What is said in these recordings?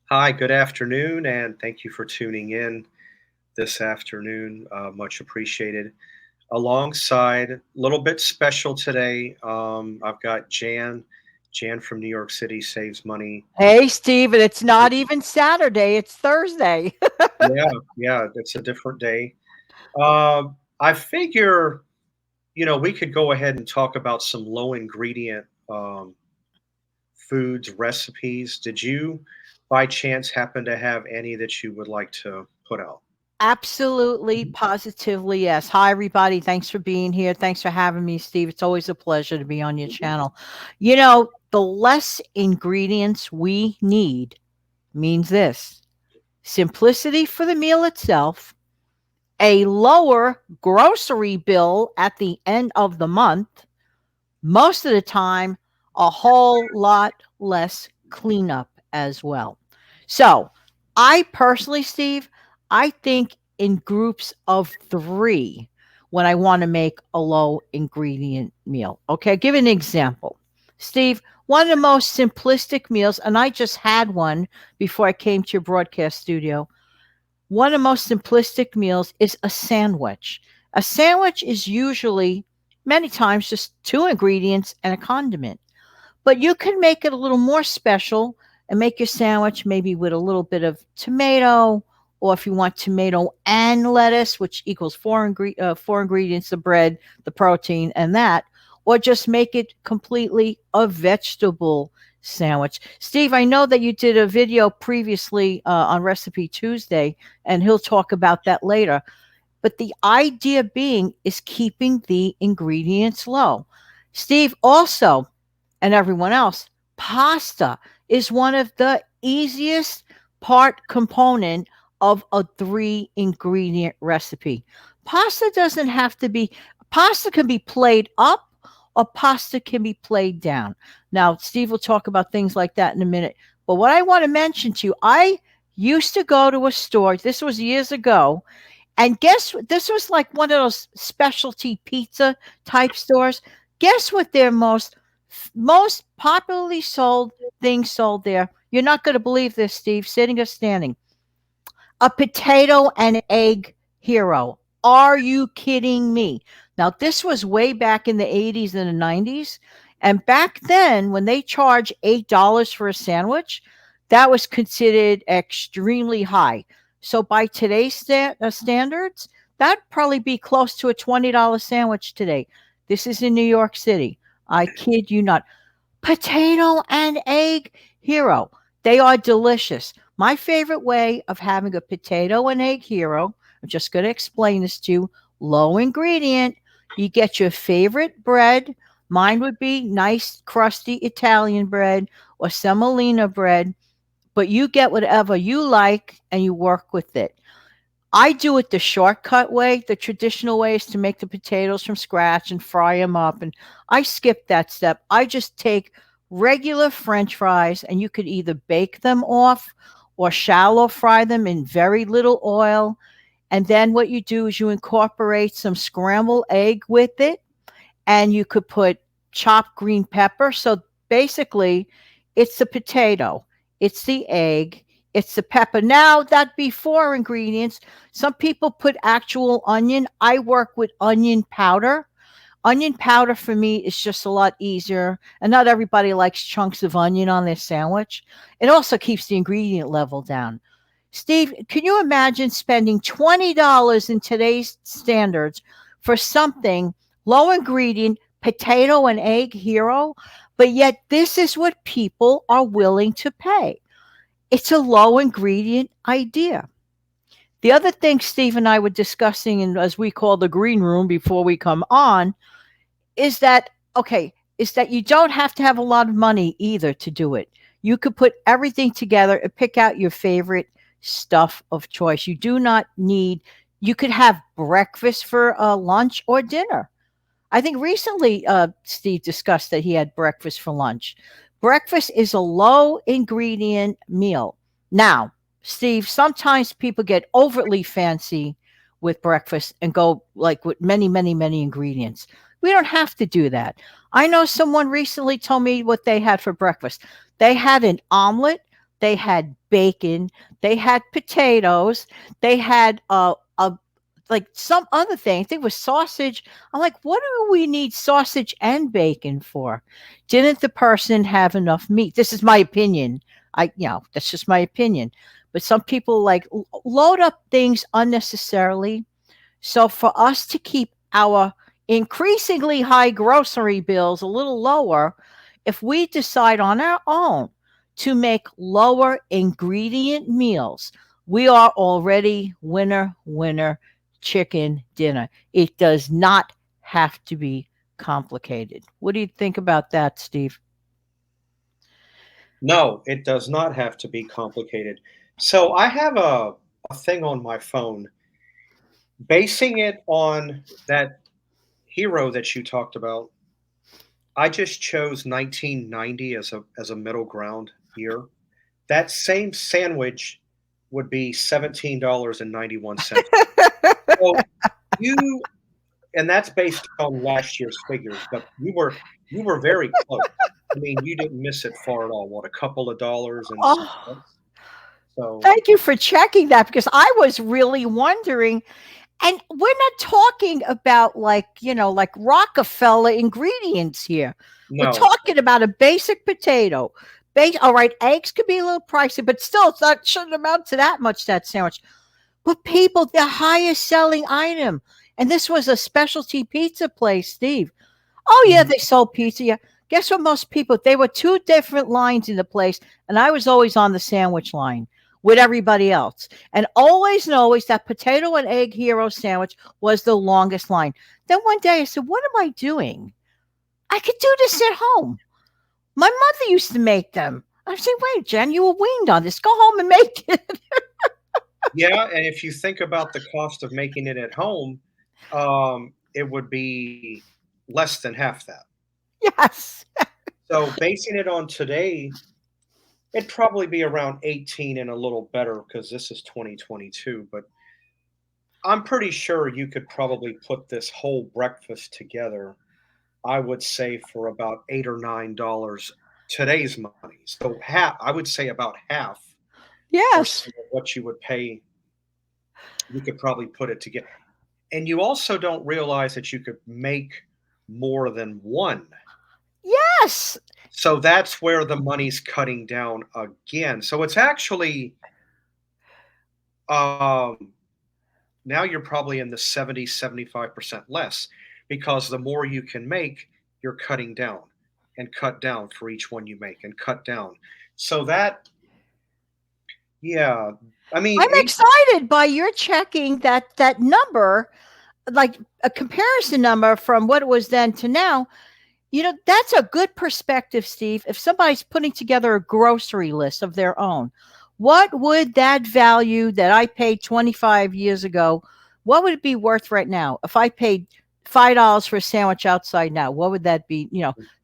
Hi, good afternoon, and thank you for tuning in this afternoon. Much appreciated. Alongside, a little bit special today, I've got Jan. Jan from New York City saves money. Hey, Steve, and it's not even Saturday, it's Thursday. Yeah, yeah, it's a different day. I figure, we could go ahead and talk about some low ingredient foods, recipes. Did you, by chance, happen to have any that you would like to put out? Absolutely, positively, yes. Hi, everybody. Thanks for being here. Thanks for having me, Steve. It's always a pleasure to be on your channel. The less ingredients we need means this: simplicity for the meal itself, a lower grocery bill at the end of the month, most of the time, a whole lot less cleanup as well. So, I personally, Steve, I think in groups of three when I want to make a low ingredient meal. Okay, I'll give an example. Steve, one of the most simplistic meals, and I just had one before I came to your broadcast studio. One of the most simplistic meals is a sandwich. A sandwich is usually, many times, just two ingredients and a condiment. But you can make it a little more special and make your sandwich maybe with a little bit of tomato, or if you want tomato and lettuce, which equals four ingredients: the bread, the protein, and that, or just make it completely a vegetable sandwich. Steve, I know that you did a video previously on Recipe Tuesday, and he'll talk about that later. But the idea being is keeping the ingredients low. Steve, also, and everyone else, pasta is one of the easiest part component of a three ingredient recipe. Pasta doesn't have to be, pasta can be played up or pasta can be played down. Now, Steve will talk about things like that in a minute. But what I want to mention to you, I used to go to a store, this was years ago, and guess what? This was like one of those specialty pizza type stores. Guess what their most popularly sold thing sold there? You're not going to believe this, Steve, sitting or standing. A potato and egg hero. Are you kidding me? Now, this was way back in the 80s and the 90s. And back then, when they charged $8 for a sandwich, that was considered extremely high. So, by today's standards, that'd probably be close to a $20 sandwich today. This is in New York City. I kid you not. Potato and egg hero. They are delicious. My favorite way of having a potato and egg hero, I'm just going to explain this to you. Low ingredient. You get your favorite bread. Mine would be nice, crusty Italian bread or semolina bread, but you get whatever you like and you work with it. I do it the shortcut way. The traditional way is to make the potatoes from scratch and fry them up. And I skip that step. I just take regular French fries, and you could either bake them off or shallow fry them in very little oil. And then what you do is you incorporate some scrambled egg with it, and you could put chopped green pepper. So basically, it's the potato, it's the egg, it's the pepper. Now, that be four ingredients. Some people put actual onion. I work with onion powder. Onion powder for me is just a lot easier, and not everybody likes chunks of onion on their sandwich. It also keeps the ingredient level down. Steve, can you imagine spending $20 in today's standards for something low ingredient, potato and egg hero? But yet, this is what people are willing to pay. It's a low ingredient idea. The other thing Steve and I were discussing, in, as we call the green room before we come on, is that okay, is that you don't have to have a lot of money either to do it. You could put everything together and pick out your favorite stuff of choice. You do not need, you could have breakfast for lunch or dinner. I think recently Steve discussed that he had breakfast for lunch. Breakfast is a low ingredient meal. Now, Steve, sometimes people get overtly fancy with breakfast and go like with many, many, many ingredients. We don't have to do that. I know someone recently told me what they had for breakfast. They had an omelet they had bacon, they had potatoes, they had like some other thing. I think it was sausage. I'm like, what do we need sausage and bacon for? Didn't the person have enough meat? This is my opinion. That's just my opinion. But some people like load up things unnecessarily. So for us to keep our increasingly high grocery bills a little lower, if we decide on our own to make lower ingredient meals, we are already winner, winner, chicken dinner. It does not have to be complicated. What do you think about that, Steve? No, it does not have to be complicated. So I have a thing on my phone, basing it on that hero that you talked about. I just chose 1990 as a middle ground year. That same sandwich would be $17.91. So you and that's based on last year's figures, but you were very close. I mean, you didn't miss it far at all. What, a couple of dollars and some Oh, cents? So thank you for checking that because I was really wondering. And we're not talking about like, like Rockefeller ingredients here. We're no, talking about a basic potato. All right, eggs could be a little pricey, but still, it's not shouldn't amount to that much, that sandwich. But people, the highest selling item, and this was a specialty pizza place, Steve. Oh yeah, mhm, they sold pizza. Yeah. Guess what? Most people, they were two different lines in the place, and I was always on the sandwich line with everybody else. And always and always, that potato and egg hero sandwich was the longest line. Then one day I said, "What am I doing? I could do this at home. My mother used to make them." I said, "Wait, Jen, you were weaned on this. Go home and make it." yeah, and if you think about the cost of making it at home, it would be less than half that. Yes. So basing it on today, it'd probably be around 18 and a little better because this is 2022, but I'm pretty sure you could probably put this whole breakfast together, I would say for about 8 or $9 today's money. So half, I would say about half or Yes. so of what you would pay, you could probably put it together. And you also don't realize that you could make more than one. Yes. So that's where the money's cutting down again. So it's actually um now you're probably in the 70, 75% less because the more you can make, you're cutting down and cut down for each one you make and cut down. So that, yeah, I mean, I'm excited by your checking that number, like a comparison number from what it was then to now. That's a good perspective, Steve. If somebody's putting together a grocery list of their own, what would that value that I paid 25 years ago, what would it be worth right now? If I paid $5 for a sandwich outside now, what would that be?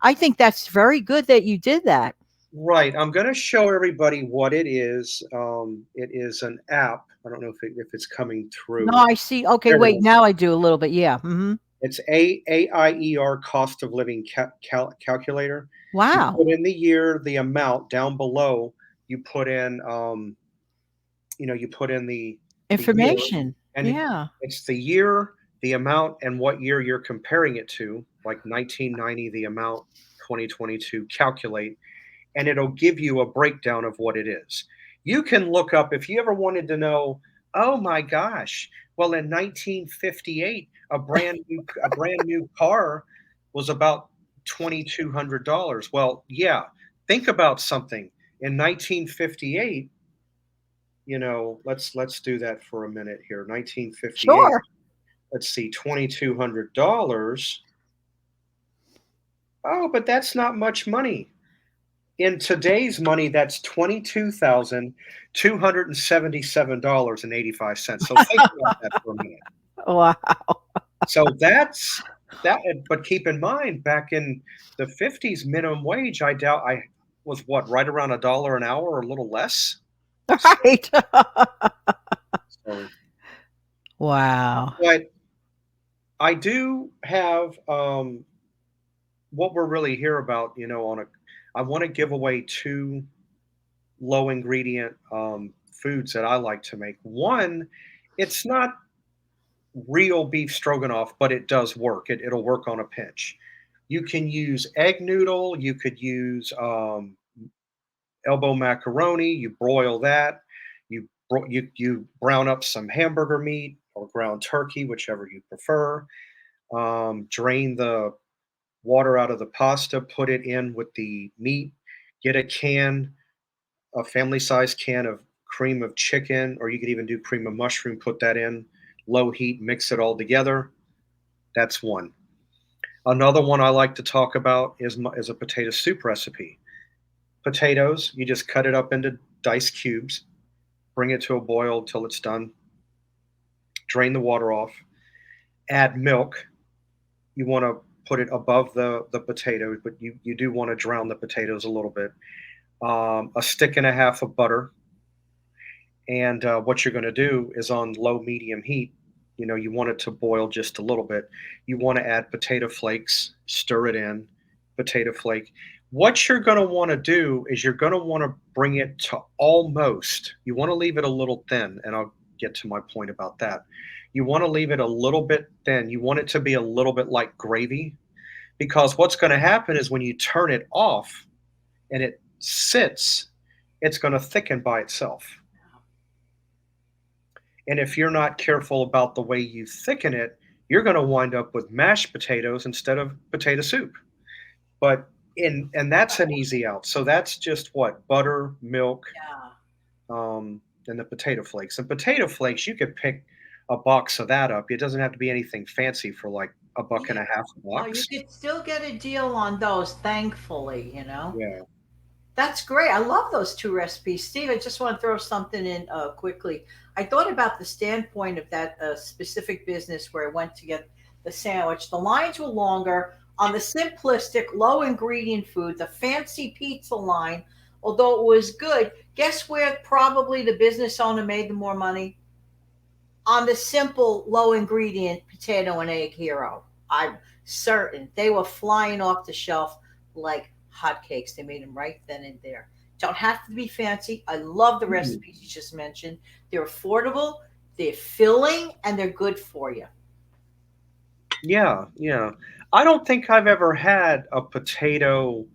I think that's very good that you did that. right. I'm going to show everybody what it is. It is an app. I don't know if it's coming No, through. I see. Okay, There it wait. is. Now I do a little bit. Yeah. It's AIER cost of living calculator. You Wow. put in the year, the amount down below. You put in, you put in the year, Information. and Yeah. it's the year, the amount, and what year you're comparing it to, like 1990, the amount, 2022, calculate, and it'll give you a breakdown of what it is. You can look up if you ever wanted to know, oh my gosh, well in 1958, a brand new car was about $2,200. Well, yeah, think about something. In 1958, let's do that for a minute here. 1958. Sure. Let's see, $2,200. Oh, but that's not much money. In today's money, that's $22,277.85. So think about that for a minute. Wow. So that's that. But keep in mind, back in the 50s, minimum wage, I doubt I was what, right around $1 an hour or a little less. So, Right. so Wow. but I do have what we're really here about, I want to give away two low ingredient foods that I like to make. One, it's not real beef stroganoff, but it does work. It'll work on a pinch. You can use egg noodle. You could use elbow macaroni. You broil that. You brown up some hamburger meat or ground turkey, whichever you prefer. Drain the water out of the pasta. Put it in with the meat. Get a family size can of cream of chicken, or you could even do cream of mushroom. Put that in low heat. Mix it all together. That's one. Another one I like to talk about is a potato soup recipe. Potatoes, you just cut it up into diced cubes, bring it to a boil till it's done, drain the water off, add milk. You want to put it above the potatoes, but you do want to drown the potatoes a little bit. A stick and a half of butter, and what you're going to do is on low medium heat. You want it to boil just a little bit. You want to add potato flakes, stir it in, potato flake. What you're going to want to do is you're going to want to bring it to almost, you want to leave it a little thin, and I'll get to my point about that. You want to leave it a little bit thin. You want it to be a little bit like gravy, because what's going to happen is when you turn it off and it sits, it's going to thicken by itself. And if you're not careful about the way you thicken it, you're going to wind up with mashed potatoes instead of potato soup. But and that's an easy out. So that's just what butter, milk, Yeah. and the potato flakes. And potato flakes, you could pick a box of that up. It doesn't have to be anything fancy for like a buck and Yeah. a half a Oh, you box. could still get a deal on those, thankfully. Yeah. That's great. I love those two recipes. Steve, I just want to throw something in quickly. I thought about the standpoint of that specific business where I went to get the sandwich. The lines were longer on the simplistic, low ingredient food, the fancy pizza line, although it was good. Guess where probably the business owner made the more money? On the simple, low ingredient potato and egg hero. I'm certain they were flying off the shelf like hotcakes. They made them right then and there. Don't have to be fancy. I love the Mm. recipes you just mentioned. They're affordable, they're filling, and they're good for you. Yeah, yeah. I don't think I've ever had a potato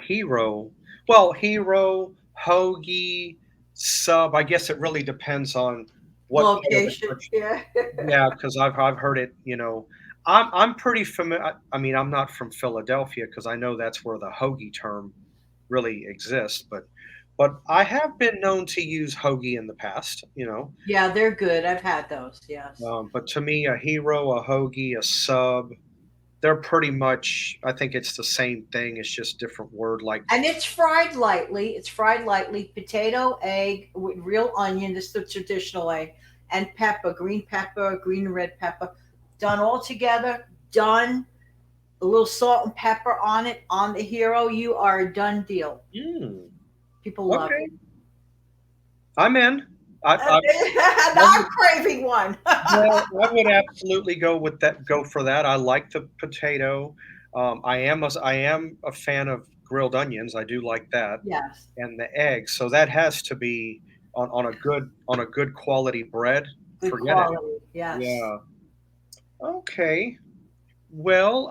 hero. Well, hero, hoagie, sub. I guess it really depends on what part of the Location, country. yeah. Yeah, because I've heard it. I'm pretty familiar. I mean, I'm not from Philadelphia because I know that's where the hoagie term really exists. But I have been known to use hoagie in the past. Yeah, they're good. I've had those, yes. But to me, a hero, a hoagie, a sub, they're pretty much. I think it's the same thing. It's just different word. Like, And it's fried lightly. It's fried lightly. Potato, egg with real onion. This is the traditional way. And pepper, green and red pepper. Done all together. Done. A little salt and pepper on it. On the hero, you are a done deal. mm, People love okay, it. I'm in. I Now I'm craving one. Well, I would absolutely go for that. I like the potato. I am a fan of grilled onions. I do like that, Yes. and the egg. So that has to be on a good quality bread. Good Forget it. quality. Yes. Yeah. Okay. Well,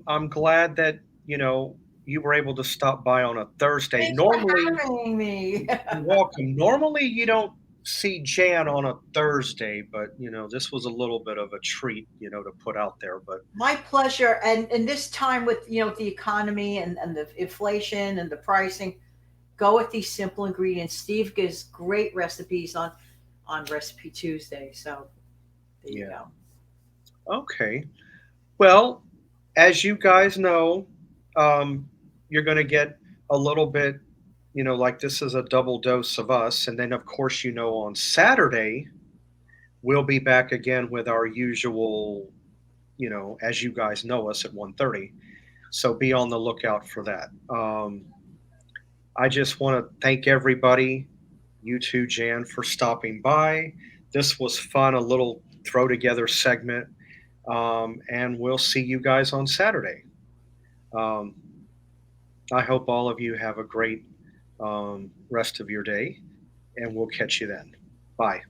I'm glad that you were able to stop by on a Thursday. Thanks for Normally, having me. you're welcome. Normally, you don't see Jan on a Thursday, but this was a little bit of a treat, to put out there. But My pleasure. And this time with the economy and the inflation and the pricing, go with these simple ingredients. Steve gives great recipes on Recipe Tuesday. So there you yeah, go. okay. Well, as you guys know, you're going to get a little bit, like this is a double dose of us, and then of course, on Saturday we'll be back again with our usual, as you guys know us at 1:30. So be on the lookout for that. I just want to thank everybody, you too, Jan, for stopping by. This was fun, a little throw together segment. And we'll see you guys on Saturday. Um, I hope all of you have a great rest of your day, and we'll catch you then. Bye.